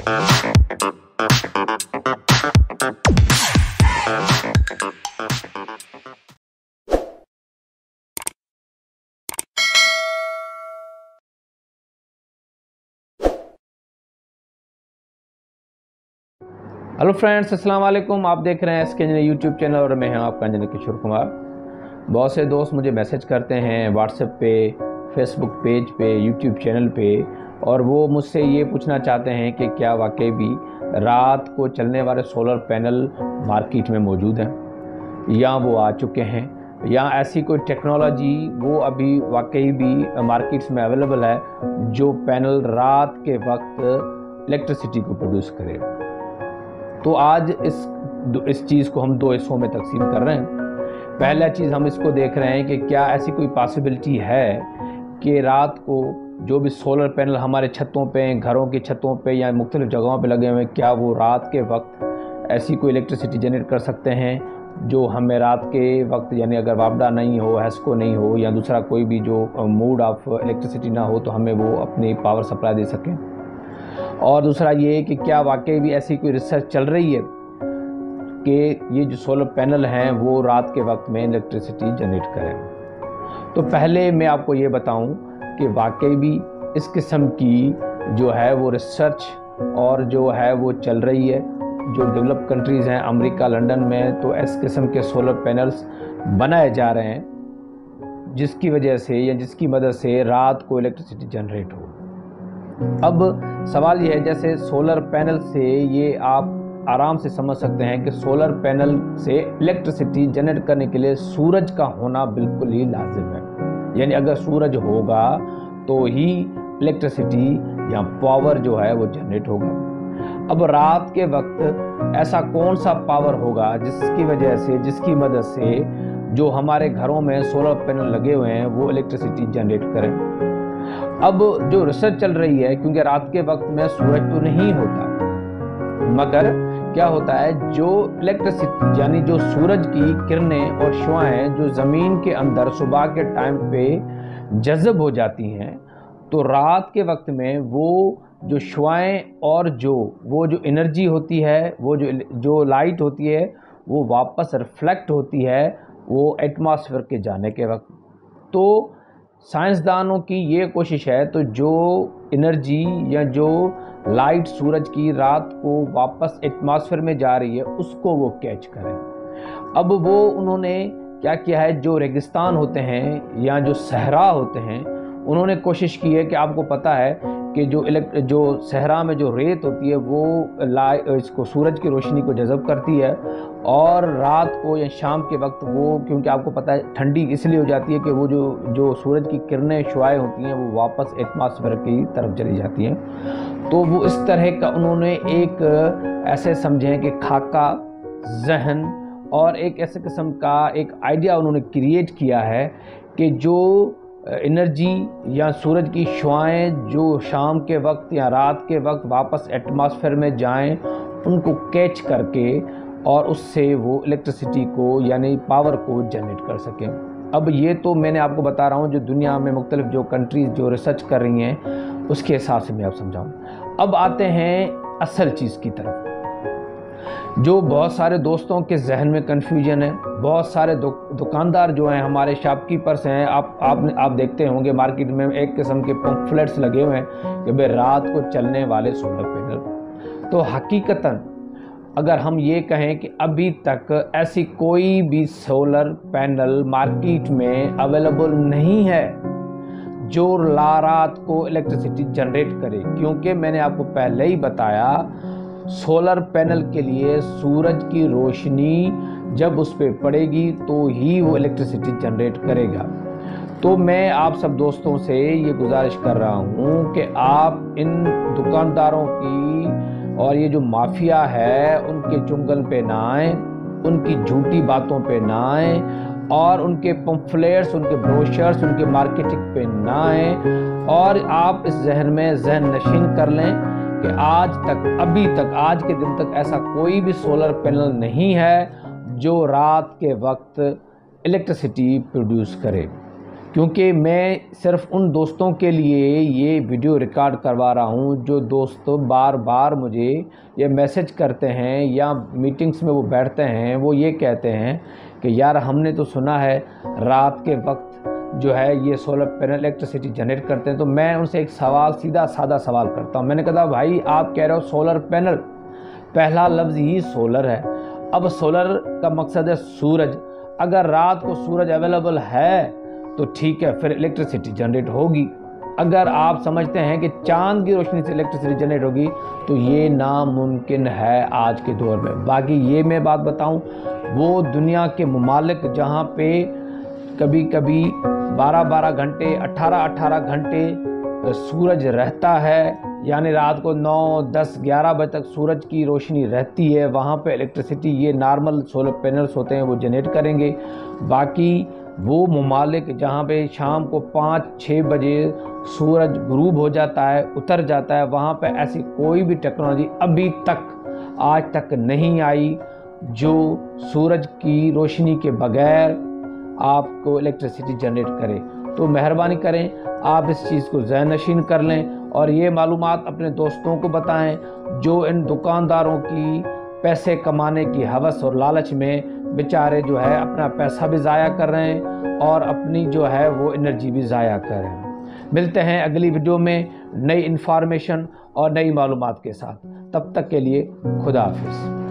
Hello friends, अस्सलाम वालेकुम। आप देख रहे हैं एसके इंजीनियर यूट्यूब चैनल और मैं हूं आपका इंजीनियर किशोर कुमार। बहुत से दोस्त मुझे मैसेज करते हैं व्हाट्सएप पे, फेसबुक पेज पे, यूट्यूब चैनल पे, और वो मुझसे ये पूछना चाहते हैं कि क्या वाकई भी रात को चलने वाले सोलर पैनल मार्केट में मौजूद हैं या वो आ चुके हैं, या ऐसी कोई टेक्नोलॉजी वो अभी वाकई भी मार्केट्स में अवेलेबल है जो पैनल रात के वक्त इलेक्ट्रिसिटी को प्रोड्यूस करे। तो आज इस चीज़ को हम दो हिस्सों में तकसीम कर रहे हैं। पहला चीज़ हम इसको देख रहे हैं कि क्या ऐसी कोई पॉसिबिलिटी है कि रात को जो भी सोलर पैनल हमारे छतों पे, घरों की छतों पे या मुख्तलिफ जगहों पे लगे हुए हैं, क्या वो रात के वक्त ऐसी कोई इलेक्ट्रिसिटी जनरेट कर सकते हैं जो हमें रात के वक्त, यानी अगर वापडा नहीं हो, हैस्को नहीं हो या दूसरा कोई भी जो मोड ऑफ इलेक्ट्रिसिटी ना हो, तो हमें वो अपनी पावर सप्लाई दे सकें। और दूसरा ये कि क्या वाकई भी ऐसी कोई रिसर्च चल रही है कि ये जो सोलर पैनल हैं वो रात के वक्त में इलेक्ट्रिसिटी जनरेट करें। तो पहले मैं आपको ये बताऊं कि वाकई भी इस किस्म की जो है वो रिसर्च और जो है वो चल रही है। जो डेवलप कंट्रीज़ हैं, अमेरिका, लंदन में, तो इस किस्म के सोलर पैनल्स बनाए जा रहे हैं जिसकी वजह से या जिसकी मदद से रात को इलेक्ट्रिसिटी जनरेट हो। अब सवाल ये है, जैसे सोलर पैनल से ये आप आराम से समझ सकते हैं कि सोलर पैनल से इलेक्ट्रिसिटी जनरेट करने के लिए सूरज का होना बिल्कुल ही लाजिम है। यानी अगर सूरज होगा तो ही इलेक्ट्रिसिटी या पावर जो है वो जनरेट होगा। अब रात के वक्त ऐसा कौन सा पावर होगा जिसकी वजह से, जिसकी मदद से जो हमारे घरों में सोलर पैनल लगे हुए हैं वो इलेक्ट्रिसिटी जनरेट करें। अब जो रिसर्च चल रही है, क्योंकि रात के वक्त में सूरज तो नहीं होता, मगर क्या होता है, जो इलेक्ट्रिसिटी यानी जो सूरज की किरणें और शुआएं जो ज़मीन के अंदर सुबह के टाइम पे जज़ब हो जाती हैं, तो रात के वक्त में वो जो शुआएं और वो जो एनर्जी होती है, वो जो लाइट होती है, वो वापस रिफ्लेक्ट होती है वो एटमॉस्फेयर के जाने के वक्त। तो साइंसदानों की ये कोशिश है तो जो एनर्जी या जो लाइट सूरज की रात को वापस एटमॉस्फेयर में जा रही है उसको वो कैच करें। अब वो उन्होंने क्या किया है, जो रेगिस्तान होते हैं या जो सहरा होते हैं, उन्होंने कोशिश की है कि आपको पता है कि जो सहरा में जो रेत होती है वो इसको सूरज की रोशनी को जज़ब करती है, और रात को या शाम के वक्त वो, क्योंकि आपको पता है ठंडी इसलिए हो जाती है कि वो जो सूरज की किरणें शुआएं होती हैं वो वापस एटमॉस्फेयर की तरफ चली जाती हैं। तो वो इस तरह का उन्होंने एक ऐसे समझें कि खाका, जहन और एक ऐसे किस्म का एक आइडिया उन्होंने क्रिएट किया है कि जो एनर्जी या सूरज की शुआएं जो शाम के वक्त या रात के वक्त वापस एटमॉस्फेयर में जाएं, उनको कैच करके और उससे वो इलेक्ट्रिसिटी को यानी पावर को जनरेट कर सकें। अब ये तो मैंने आपको बता रहा हूँ जो दुनिया में मुख्तलिफ जो कंट्रीज़ जो रिसर्च कर रही हैं उसके हिसाब से मैं आप समझाऊँ। अब आते हैं असल चीज़ की तरफ। जो बहुत सारे दोस्तों के जहन में कन्फ्यूजन है, बहुत सारे दुकानदार जो हैं, हमारे शॉपकीपर्स हैं, आप देखते होंगे मार्केट में एक किस्म के पंफलेट्स लगे हुए हैं कि भाई रात को चलने वाले सोलर पैनल। तो हकीकतन अगर हम ये कहें कि अभी तक ऐसी कोई भी सोलर पैनल मार्केट में अवेलेबल नहीं है जो रात को इलेक्ट्रिसिटी जनरेट करे, क्योंकि मैंने आपको पहले ही बताया सोलर पैनल के लिए सूरज की रोशनी जब उस पर पड़ेगी तो ही वो इलेक्ट्रिसिटी जनरेट करेगा। तो मैं आप सब दोस्तों से ये गुजारिश कर रहा हूँ कि आप इन दुकानदारों की और ये जो माफिया है उनके चुंगल पे ना आए, उनकी झूठी बातों पे ना आए, और उनके पंफलेट्स, उनके ब्रोशर्स, उनके मार्केटिंग पे ना आए, और आप इस जहन नशीन कर लें कि आज तक, अभी तक, आज के दिन तक ऐसा कोई भी सोलर पैनल नहीं है जो रात के वक्त इलेक्ट्रिसिटी प्रोड्यूस करे। क्योंकि मैं सिर्फ उन दोस्तों के लिए ये वीडियो रिकॉर्ड करवा रहा हूँ जो दोस्तों बार बार मुझे ये मैसेज करते हैं या मीटिंग्स में वो बैठते हैं, वो ये कहते हैं कि यार हमने तो सुना है रात के वक्त जो है ये सोलर पैनल इलेक्ट्रिसिटी जनरेट करते हैं। तो मैं उनसे एक सवाल, सीधा सादा सवाल करता हूँ। मैंने कहा भाई आप कह रहे हो सोलर पैनल, पहला लफ्ज़ ही सोलर है। अब सोलर का मकसद है सूरज। अगर रात को सूरज अवेलेबल है तो ठीक है, फिर इलेक्ट्रिसिटी जनरेट होगी। अगर आप समझते हैं कि चांद की रोशनी से इलेक्ट्रिसिटी जनरेट होगी तो ये नामुमकिन है आज के दौर में। बाकी ये मैं बात बताऊं, वो दुनिया के ममालिक जहां पे कभी कभी 12-12 घंटे 18-18 घंटे सूरज रहता है, यानी रात को 9, 10, 11 बजे तक सूरज की रोशनी रहती है, वहाँ पे इलेक्ट्रिसिटी ये नॉर्मल सोलर पैनल्स होते हैं वो जनरेट करेंगे। बाकी वो ममालिक जहाँ पे शाम को 5-6 बजे सूरज गुरूब हो जाता है, उतर जाता है, वहाँ पे ऐसी कोई भी टेक्नोलॉजी अभी तक आज तक नहीं आई जो सूरज की रोशनी के बगैर आपको इलेक्ट्रिसिटी जनरेट करे। तो मेहरबानी करें आप इस चीज़ को ज़हन नशीन कर लें और ये मालूमात अपने दोस्तों को बताएं जो इन दुकानदारों की पैसे कमाने की हवस और लालच में बेचारे जो है अपना पैसा भी ज़ाया कर रहे हैं और अपनी जो है वो एनर्जी भी ज़ाया कर रहे हैं। मिलते हैं अगली वीडियो में नई इन्फॉर्मेशन और नई मालूमात के साथ। तब तक के लिए खुदा हाफिज़।